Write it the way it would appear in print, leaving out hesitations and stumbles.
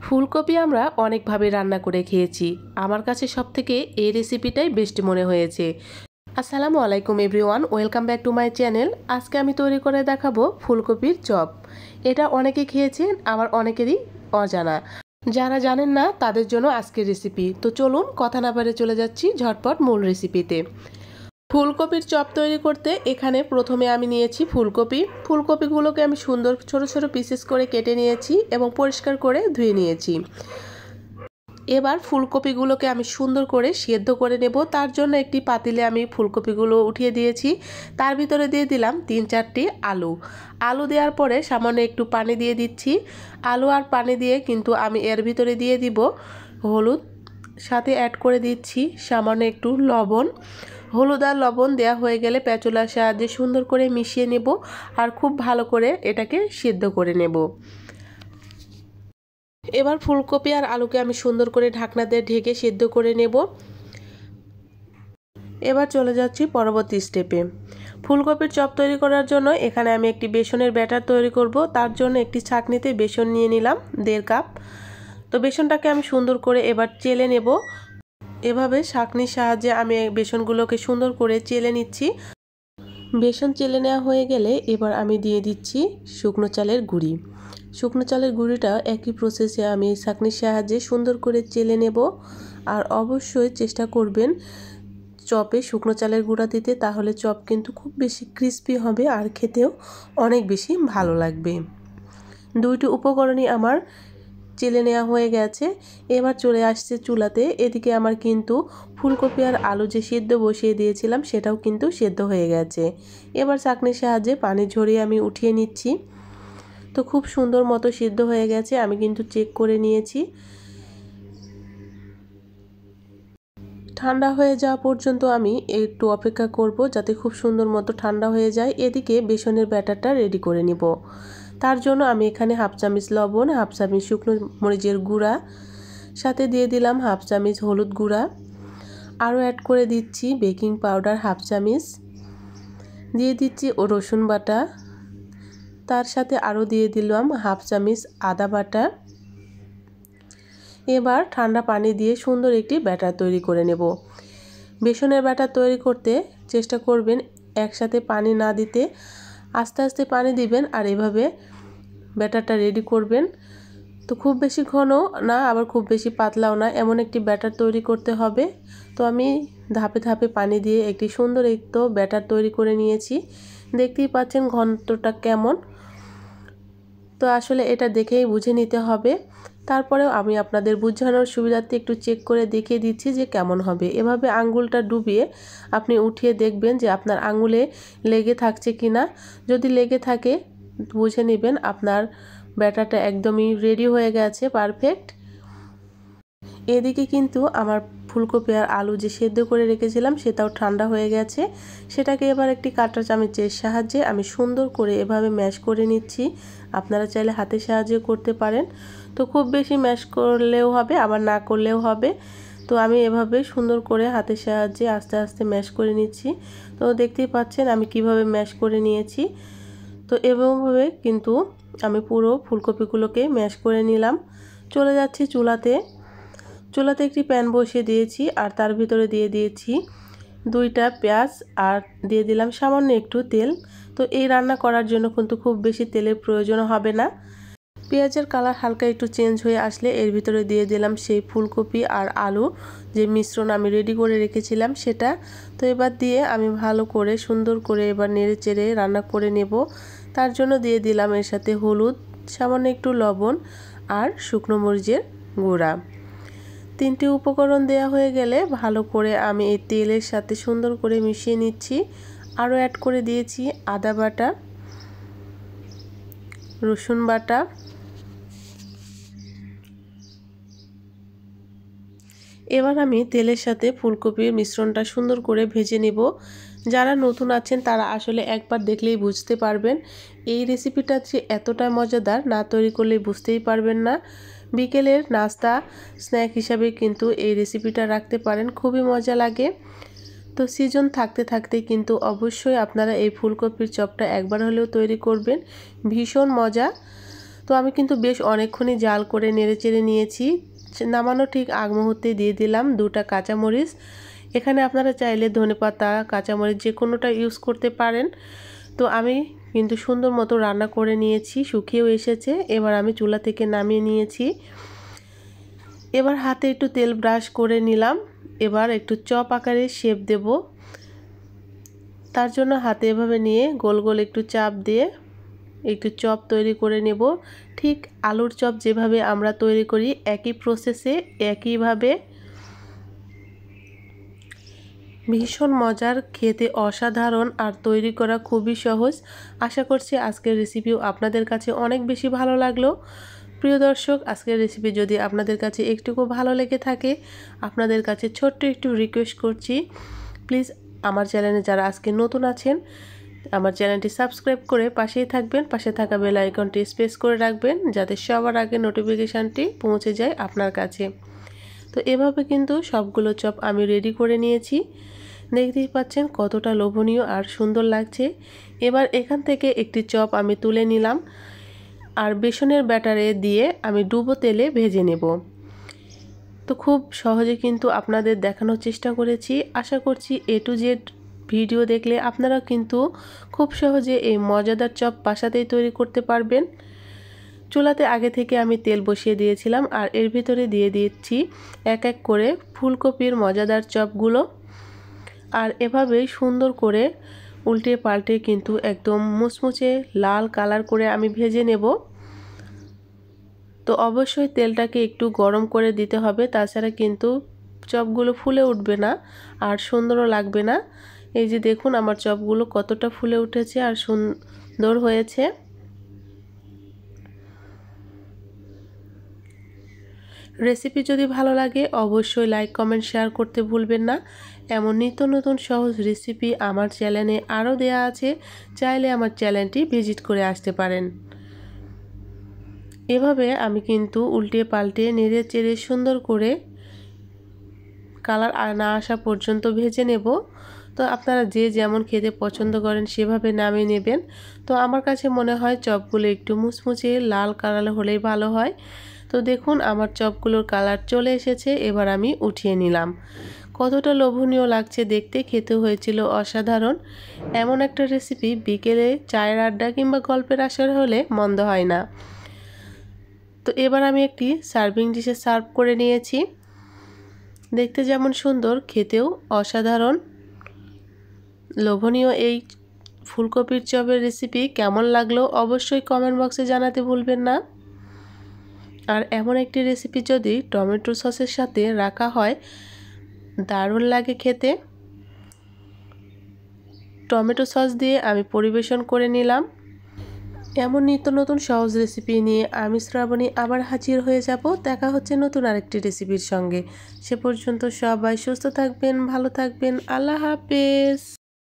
ফুলকপি আমরা অনেকভাবে রান্না করে খেয়েছি। আমার কাছে সবথেকে এই রেসিপিটাই বেস্ট মনে হয়েছে। আসসালামু আলাইকুম everyone, welcome back to my channel. আজকে আমি তৈরি করে দেখাবো ফুলকপির চপ। এটা অনেকে খেয়েছেন, আবার অনেকেরই অজানা। যারা জানেন না তাদের জন্য আজকের রেসিপি। তো চলুন কথা না বাড়িয়ে চলে যাচ্ছি ঝটপট মূল রেসিপিতে। ফুলকপির চপ তৈরি করতে এখানে প্রথমে আমি নিয়েছি ফুলকপিগুলোকে আমি সুন্দর ছোট ছোট পিসেস করে কেটে নিয়েছি এবং পরিষ্কার করে ধুয়ে নিয়েছি। এবার ফুলকপিগুলোকে আমি সুন্দর করে সেদ্ধ করে নেব। তার জন্য একটি পাতিলে আমি ফুলকপিগুলো উঠিয়ে দিয়েছি। তার ভিতরে দিয়ে দিলাম 3-4টি আলু দেওয়ার পরে সামান্য একটু পানি দিয়ে দিচ্ছি। আলু আর পানি দিয়ে কিন্তু আমি এর ভিতরে দিয়ে দিব হলুদ, সাথে অ্যাড করে দিচ্ছি সামান্য একটু লবণ। হলুদ আর লবণ দেওয়া হয়ে গেলে প্যাচুলার সাহায্যে সুন্দর করে মিশিয়ে নেব আর খুব ভালো করে এটাকে সিদ্ধ করে নেব। এবার ফুলকপি আর আলুকে আমি সুন্দর করে ঢাকনা দিয়ে ঢেকে সিদ্ধ করে নেব। এবার চলে যাচ্ছি পরবর্তী স্টেপে। ফুলকপির চপ তৈরি করার জন্য এখানে আমি একটি বেসনের ব্যাটার তৈরি করব। তার জন্য একটি ছাঁকনিতে বেসন নিয়ে নিলাম 1.5 কাপ। তো বেসনটাকে আমি সুন্দর করে এবার চেলে নেব। এভাবে ছাঁকনির সাহায্যে আমি বেসনগুলোকে সুন্দর করে চেলে নিচ্ছি। বেসন চেলে নেওয়া হয়ে গেলে এবার আমি দিয়ে দিচ্ছি শুকনো চালের গুঁড়ি। শুকনো চালের গুঁড়িটা একই প্রসেসে আমি ছাঁকনির সাহায্যে সুন্দর করে চেলে নেব। আর অবশ্যই চেষ্টা করবেন চপে শুকনো চালের গুঁড়া দিতে, তাহলে চপ কিন্তু খুব বেশি ক্রিস্পি হবে আর খেতেও অনেক বেশি ভালো লাগবে। দুইটি উপকরণই আমার চেলে নেওয়া হয়ে গেছে। এবার চলে আসছে চুলাতে। এদিকে আমার কিন্তু ফুলকপি আর আলু যে সিদ্ধ বসিয়ে দিয়েছিলাম সেটাও কিন্তু সিদ্ধ হয়ে গেছে। এবার ছাঁকনির সাহায্যে পানি ঝরিয়ে আমি উঠিয়ে নিচ্ছি। তো খুব সুন্দর মতো সিদ্ধ হয়ে গেছে, আমি কিন্তু চেক করে নিয়েছি। ঠান্ডা হয়ে যাওয়া পর্যন্ত আমি একটু অপেক্ষা করব যাতে খুব সুন্দর মতো ঠান্ডা হয়ে যায়। এদিকে বেসনের ব্যাটারটা রেডি করে নিব। তার জন্য আমি এখানে 1/2 চামচ লবণ, 1/2 চামচ শুকনো মরিচের গুঁড়া, সাথে দিয়ে দিলাম 1/2 চামচ হলুদ গুঁড়া, আরও অ্যাড করে দিচ্ছি বেকিং পাউডার 1/2 চামচ, দিয়ে দিচ্ছি রসুন বাটা, তার সাথে আরও দিয়ে দিলাম 1/2 চামচ আদা বাটা। এবার ঠান্ডা পানি দিয়ে সুন্দর একটি ব্যাটার তৈরি করে নেব। বেসনের ব্যাটার তৈরি করতে চেষ্টা করবেন একসাথে পানি না দিতে, আস্তে আস্তে পানি দিবেন আর এভাবে ব্যাটারটা রেডি করবেন। তো খুব বেশি ঘন না, আবার খুব বেশি পাতলাও না, এমন একটি ব্যাটার তৈরি করতে হবে। তো আমি ধাপে ধাপে পানি দিয়ে একটি সুন্দর একটু ব্যাটার তৈরি করে নিয়েছি। দেখতেই পাচ্ছেন ঘনত্বটা কেমন। তো আসলে এটা দেখেই বুঝে নিতে হবে। তারপরেও আমি আপনাদের বোঝানোর সুবিধার্থে একটু চেক করে দেখিয়ে দিচ্ছি যে কেমন হবে। এভাবে আঙ্গুলটা ডুবিয়ে আপনি উঠিয়ে দেখবেন যে আপনার আঙ্গুলে লেগে থাকছে কিনা। যদি লেগে থাকে বুঝে নেবেন আপনার ব্যাটারটা একদমই রেডি হয়ে গেছে, পারফেক্ট। এদিকে কিন্তু আমার ফুলকপি আর আলু যে সেদ্ধ করে রেখেছিলাম সেটাও ঠান্ডা হয়ে গেছে। সেটাকে এবার একটি কাঁটা চামচের সাহায্যে আমি সুন্দর করে এভাবে ম্যাশ করে নিচ্ছি। আপনারা চাইলে হাতের সাহায্যে করতে পারেন। তো খুব বেশি ম্যাশ করলেও হবে, আবার না করলেও হবে। তো আমি এভাবে সুন্দর করে হাতের সাহায্যে আস্তে আস্তে ম্যাশ করে নিচ্ছি। তো দেখতেই পাচ্ছেন আমি কিভাবে ম্যাশ করে নিয়েছি। তো এভাবে কিন্তু আমি পুরো ফুলকপিগুলোকে ম্যাশ করে নিলাম। চলে যাচ্ছি চুলাতে একটি প্যান বসিয়ে দিয়েছি আর তার ভিতরে দিয়ে দিয়েছি 2টা পেঁয়াজ আর দিয়ে দিলাম সামান্য একটু তেল। তো এই রান্না করার জন্য কিন্তু খুব বেশি তেলের প্রয়োজন হবে না। পেঁয়াজের কালার হালকা একটু চেঞ্জ হয়ে আসলে এর ভিতরে দিয়ে দিলাম সেই ফুলকপি আর আলু যে মিশ্রণ আমি রেডি করে রেখেছিলাম সেটা। তো এবার দিয়ে আমি ভালো করে সুন্দর করে এবার নেড়ে চেড়ে রান্না করে নেব। তার জন্য দিয়ে দিলাম এর সাথে হলুদ, সামান্য একটু লবণ আর শুকনো মরিচের গুঁড়া। 3টি উপকরণ দেওয়া হয়ে গেলে ভালো করে আমি এই তেলের সাথে সুন্দর করে মিশিয়ে নিচ্ছি। আরও অ্যাড করে দিয়েছি আদা বাটা, রসুন বাটা, এবার আমি তেলের সাথে ফুলকপির মিশ্রণটা সুন্দর করে ভেজে নেব। যারা নতুন আছেন তারা আসলে একবার দেখলেই বুঝতে পারবেন এই রেসিপিটা যে এতটা মজাদার, না তৈরি করলে বুঝতেই পারবেন না। বিকেলের নাস্তা স্ন্যাক হিসাবে কিন্তু এই রেসিপিটা রাখতে পারেন, খুবই মজা লাগে। তো সিজন থাকতে থাকতে কিন্তু অবশ্যই আপনারা এই ফুলকপির চপটা একবার হলেও তৈরি করবেন, ভীষণ মজা। তো আমি কিন্তু বেশ অনেকক্ষণই জাল করে নেড়েচেড়ে নিয়েছি। নামানো ঠিক আগ মুহূর্তে দিয়ে দিলাম 2টা কাঁচামরিচ। এখানে আপনারা চাইলে ধনেপাতা, কাঁচামরিচ যে কোনোটা ইউজ করতে পারেন। তো আমি কিন্তু সুন্দর মতো রান্না করে নিয়েছি, শুকিয়েও এসেছে। এবার আমি চুলা থেকে নামিয়ে নিয়েছি। এবার হাতে একটু তেল ব্রাশ করে নিলাম। এবার একটু চপ আকারে শেপ দেব। তার জন্য হাতে এভাবে নিয়ে গোল গোল একটু চাপ দিয়ে একটু চপ তৈরি করে নেব। ঠিক আলুর চপ যেভাবে আমরা তৈরি করি একই প্রসেসে একইভাবে। ভীষণ মজার, খেতে অসাধারণ আর তৈরি করা খুবই সহজ। আশা করছি আজকের রেসিপিও আপনাদের কাছে অনেক বেশি ভালো লাগলো। প্রিয় দর্শক, আজকের রেসিপি যদি আপনাদের কাছে একটুকু ভালো লেগে থাকে, আপনাদের কাছে ছোট্ট একটু রিকোয়েস্ট করছি, প্লিজ আমার চ্যানেলে যারা আজকে নতুন আছেন আমার চ্যানেলটি সাবস্ক্রাইব করে পাশেই থাকবেন। পাশে থাকা বেল আইকনটি প্রেস করে রাখবেন যাতে সবার আগে নোটিফিকেশানটি পৌঁছে যায় আপনার কাছে। তো এভাবে কিন্তু সবগুলো চপ আমি রেডি করে নিয়েছি। দেখতেই পাচ্ছেন কতটা লোভনীয় আর সুন্দর লাগছে। এবার এখান থেকে একটি চপ আমি তুলে নিলাম আর বেসনের ব্যাটারে দিয়ে আমি ডুবো তেলে ভেজে নেব। তো খুব সহজে কিন্তু আপনাদের দেখানোর চেষ্টা করেছি। আশা করছি A to Z ভিডিও দেখলে আপনারা কিন্তু খুব সহজে এই মজাদার চপ বাসাতেই তৈরি করতে পারবেন। চুলাতে আগে থেকে আমি তেল বসিয়ে দিয়েছিলাম আর এর ভিতরে দিয়ে দিচ্ছি এক এক করে ফুলকপির মজাদার চপগুলো। আর এভাবেই সুন্দর করে উল্টে পাল্টে কিন্তু একদম মুচমুচে লাল কালার করে আমি ভেজে নেব। তো অবশ্যই তেলটাকে একটু গরম করে দিতে হবে, তাছাড়া কিন্তু চপগুলো ফুলে উঠবে না আর সুন্দরও লাগবে না। এই যে দেখুন আমার চপগুলো কতটা ফুলে উঠেছে আর সুন্দর হয়েছে। রেসিপি যদি ভালো লাগে অবশ্যই লাইক, কমেন্ট, শেয়ার করতে ভুলবেন না। এমন নিত্য নতুন সহজ রেসিপি আমার চ্যানেলে আরও দেয়া আছে, চাইলে আমার চ্যানেলটি ভিজিট করে আসতে পারেন। এভাবে আমি কিন্তু উল্টে পাল্টে নেড়ে চেড়ে সুন্দর করে কালার না আসা পর্যন্ত ভেজে নেব। তো আপনারা যে যেমন খেতে পছন্দ করেন সেভাবে নামিয়ে নেবেন। তো আমার কাছে মনে হয় চপগুলো একটু মুচমুচে লাল কালার হলেই ভালো হয়। তো দেখুন আমার চপগুলোর কালার চলে এসেছে, এবার আমি উঠিয়ে নিলাম। কতটা লোভনীয় লাগছে দেখতে, খেতে হয়েছিল অসাধারণ। এমন একটা রেসিপি বিকেলে চায়ের আড্ডা কিংবা গল্পের আসর হলে মন্দ হয় না। তো এবার আমি একটি সার্ভিং ডিশে সার্ভ করে নিয়েছি। দেখতে যেমন সুন্দর, খেতেও অসাধারণ লোভনীয় এই ফুলকপির চপের রেসিপি কেমন লাগলো অবশ্যই কমেন্ট বক্সে জানাতে ভুলবেন না। আর এমন একটি রেসিপি যদি টমেটো সসের সাথে রাখা হয় দারুণ লাগে খেতে। টমেটো সস দিয়ে আমি পরিবেশন করে নিলাম। এমন নিত্য নতুন সহজ রেসিপি নিয়ে আমি শ্রাবণী আবার হাজির হয়ে যাব। দেখা হচ্ছে নতুন আরেকটি রেসিপির সঙ্গে। সে পর্যন্ত সবাই সুস্থ থাকবেন, ভালো থাকবেন। আল্লাহ হাফেজ।